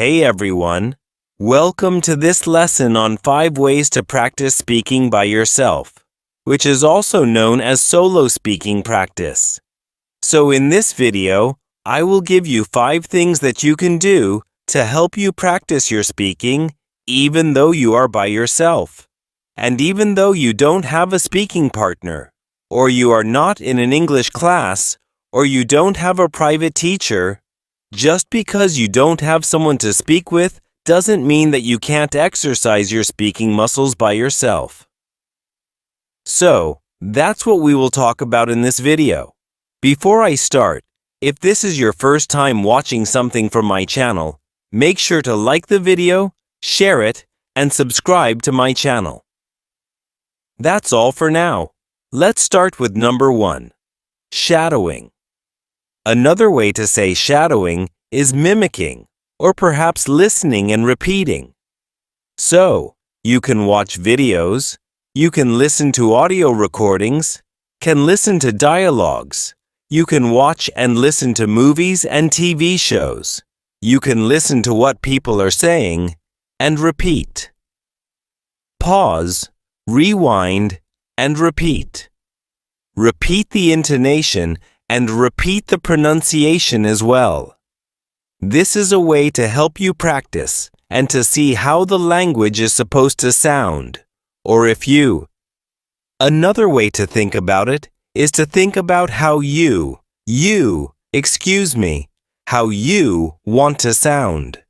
Hey everyone! Welcome to this lesson on 5 ways to practice speaking by yourself, which is also known as solo speaking practice. So in this video, I will give you 5 things that you can do to help you practice your speaking even though you are by yourself, and even though you don't have a speaking partner, or you are not in an English class, or you don't have a private teacher. Just because you don't have someone to speak with doesn't mean that you can't exercise your speaking muscles by yourself. So, that's what we will talk about in this video. Before I start, if this is your first time watching something from my channel, make sure to like the video, share it, and subscribe to my channel. That's all for now. Let's start with number 1. Shadowing. Another way to say shadowing is mimicking, or perhaps listening and repeating. So, you can watch videos, you can listen to audio recordings, can listen to dialogues, you can watch and listen to movies and TV shows, you can listen to what people are saying, and repeat. Pause, rewind, and repeat. Repeat the intonation and repeat the pronunciation as well. This is a way to help you practice and to see how the language is supposed to sound, or if you. Another way to think about it is to think about how you want to sound.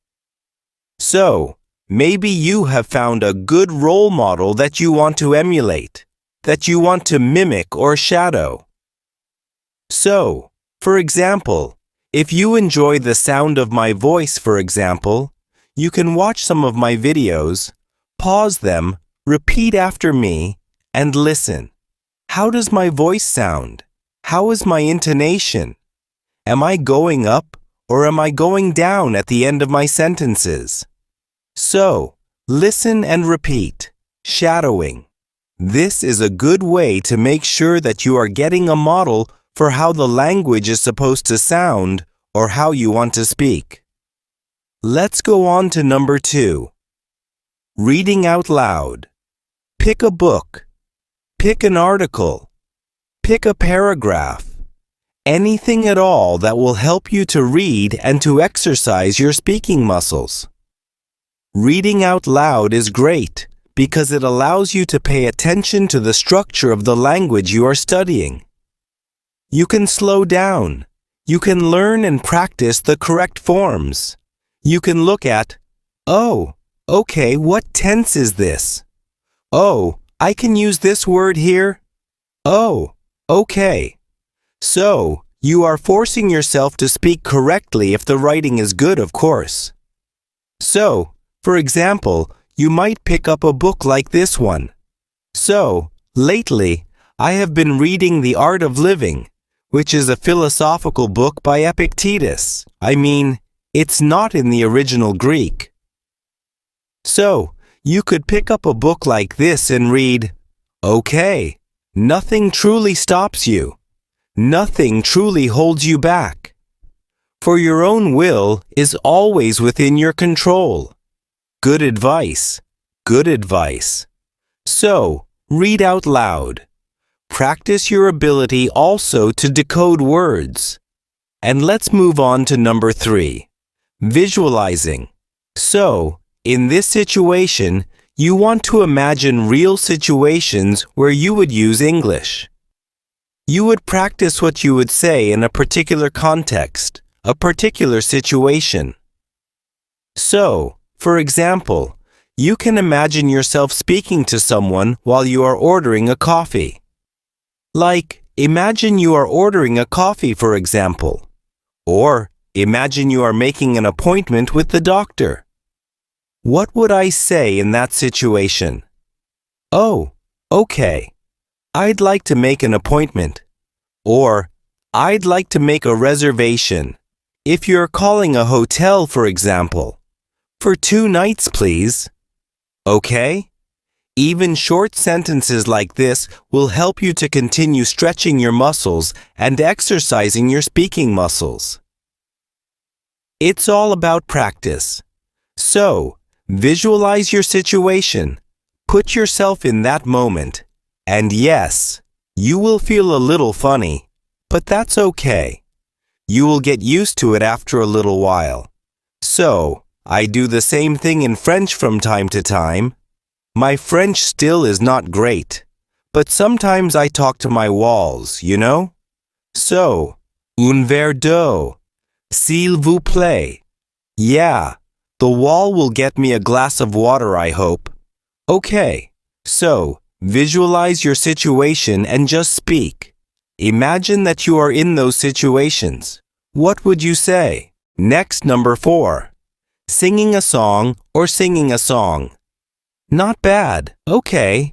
So, maybe you have found a good role model that you want to emulate, that you want to mimic or shadow. So, for example, if you enjoy the sound of my voice, for example, you can watch some of my videos, pause them, repeat after me, and listen. How does my voice sound? How is my intonation? Am I going up or am I going down at the end of my sentences? So, listen and repeat, shadowing. This is a good way to make sure that you are getting a model for how the language is supposed to sound or how you want to speak. Let's go on to number 2. Reading out loud. Pick a book. Pick an article. Pick a paragraph. Anything at all that will help you to read and to exercise your speaking muscles. Reading out loud is great because it allows you to pay attention to the structure of the language you are studying. You can slow down. You can learn and practice the correct forms. You can look at, oh, okay, what tense is this? Oh, I can use this word here. Oh, okay. So, you are forcing yourself to speak correctly if the writing is good, of course. So, for example, you might pick up a book like this one. So, lately, I have been reading The Art of Living, which is a philosophical book by Epictetus. I mean, it's not in the original Greek. So, you could pick up a book like this and read, okay, nothing truly stops you. Nothing truly holds you back. For your own will is always within your control. Good advice. Good advice. So, read out loud. Practice your ability also to decode words. And let's move on to number 3. Visualizing. So, in this situation, you want to imagine real situations where you would use English. You would practice what you would say in a particular context, a particular situation. So, for example, you can imagine yourself speaking to someone while you are ordering a coffee. Like, imagine you are ordering a coffee, for example. Or, imagine you are making an appointment with the doctor. What would I say in that situation? Oh, okay. I'd like to make an appointment. Or, I'd like to make a reservation. If you're calling a hotel, for example. For 2 nights, please. Okay? Even short sentences like this will help you to continue stretching your muscles and exercising your speaking muscles. It's all about practice. So, visualize your situation. Put yourself in that moment. And yes, you will feel a little funny, but that's okay. You will get used to it after a little while. So, I do the same thing in French from time to time. My French still is not great, but sometimes I talk to my walls, you know? So, un verre d'eau, s'il vous plaît. Yeah, the wall will get me a glass of water, I hope. Okay, so visualize your situation and just speak. Imagine that you are in those situations. What would you say? Next, number 4. Singing a song or singing a song. Not bad, okay.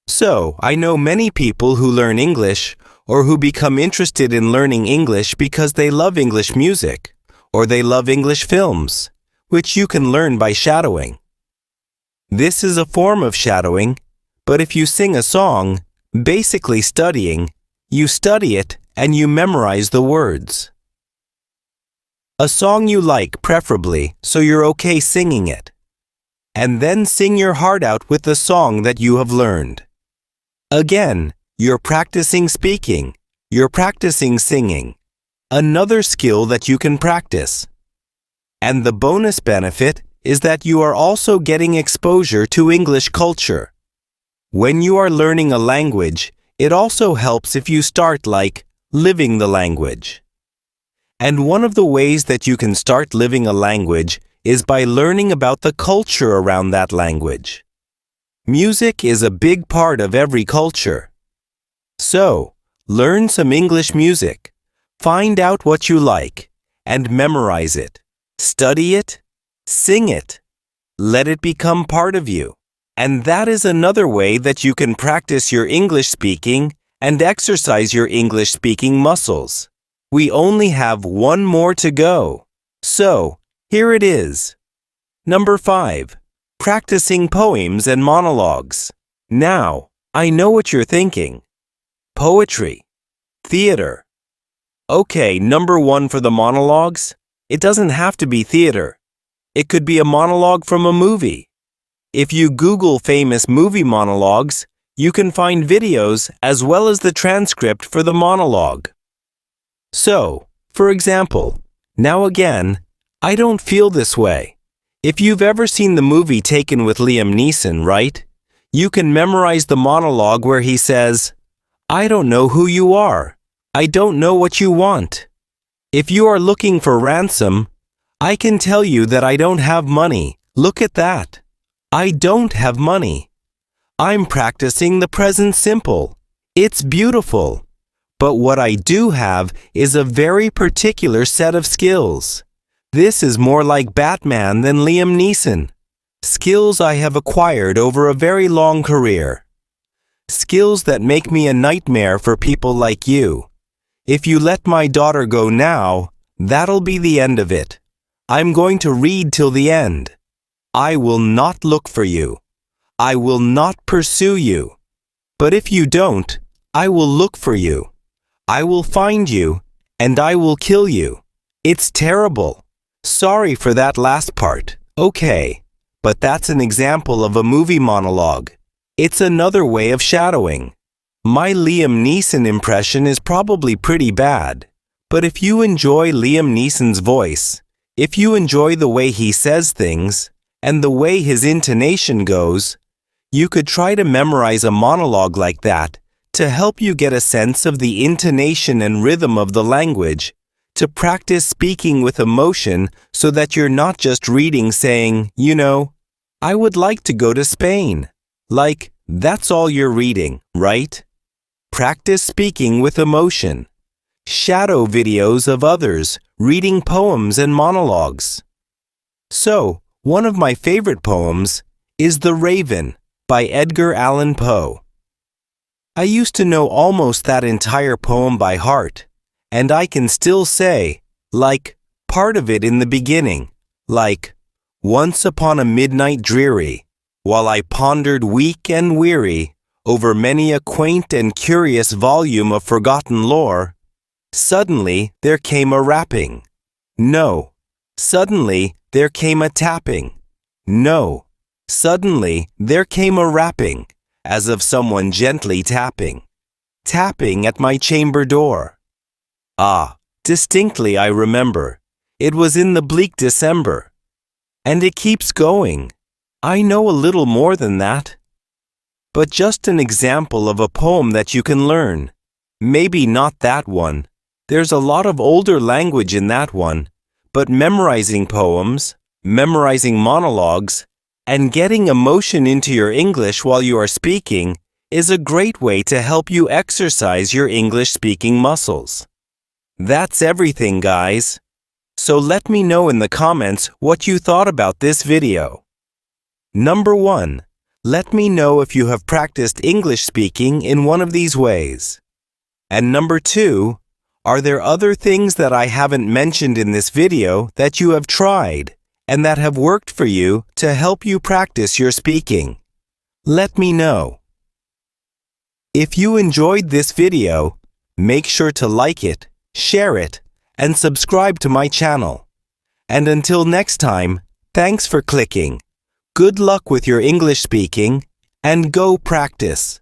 So, I know many people who learn English or who become interested in learning English because they love English music or they love English films, which you can learn by shadowing. This is a form of shadowing, but if you sing a song, basically studying, you study it and you memorize the words. A song you like, preferably, so you're okay singing it. And then sing your heart out with the song that you have learned. Again, you're practicing speaking. You're practicing singing. Another skill that you can practice. And the bonus benefit is that you are also getting exposure to English culture. When you are learning a language, it also helps if you start living the language. And one of the ways that you can start living a language is by learning about the culture around that language. Music is a big part of every culture. So, learn some English music, find out what you like, and memorize it. Study it, sing it, let it become part of you. And that is another way that you can practice your English speaking and exercise your English speaking muscles. We only have one more to go. So, here it is. Number 5. Practicing poems and monologues. Now, I know what you're thinking. Poetry. Theater. Okay, number 1 for the monologues. It doesn't have to be theater. It could be a monologue from a movie. If you Google famous movie monologues, you can find videos as well as the transcript for the monologue. So, for example, now again, I don't feel this way. If you've ever seen the movie Taken with Liam Neeson, right? You can memorize the monologue where he says, I don't know who you are. I don't know what you want. If you are looking for ransom, I can tell you that I don't have money. Look at that. I don't have money. I'm practicing the present simple. It's beautiful. But what I do have is a very particular set of skills. This is more like Batman than Liam Neeson. Skills I have acquired over a very long career. Skills that make me a nightmare for people like you. If you let my daughter go now, that'll be the end of it. I'm going to read till the end. I will not look for you. I will not pursue you. But if you don't, I will look for you. I will find you, and I will kill you. It's terrible. Sorry for that last part. Okay, but that's an example of a movie monologue. It's another way of shadowing. My Liam Neeson impression is probably pretty bad, but if you enjoy Liam Neeson's voice, if you enjoy the way he says things, and the way his intonation goes, you could try to memorize a monologue like that to help you get a sense of the intonation and rhythm of the language, to practice speaking with emotion so that you're not just reading saying, you know, I would like to go to Spain. Like, that's all you're reading, right? Practice speaking with emotion. Shadow videos of others reading poems and monologues. So, one of my favorite poems is The Raven by Edgar Allan Poe. I used to know almost that entire poem by heart, and I can still say, part of it in the beginning, once upon a midnight dreary, while I pondered weak and weary over many a quaint and curious volume of forgotten lore, suddenly there came a rapping. No, suddenly there came a tapping, No. Suddenly, there came a rapping, as of someone gently tapping. Tapping at my chamber door. Ah, distinctly I remember. It was in the bleak December. And it keeps going. I know a little more than that. But just an example of a poem that you can learn. Maybe not that one. There's a lot of older language in that one. But memorizing poems, memorizing monologues, and getting emotion into your English while you are speaking is a great way to help you exercise your English speaking muscles. That's everything, guys. So let me know in the comments what you thought about this video. Number 1. Let me know if you have practiced English speaking in one of these ways. And number 2, are there other things that I haven't mentioned in this video that you have tried and that have worked for you to help you practice your speaking? Let me know. If you enjoyed this video, make sure to like it, share it, and subscribe to my channel. And until next time, thanks for clicking. Good luck with your English speaking, and go practice.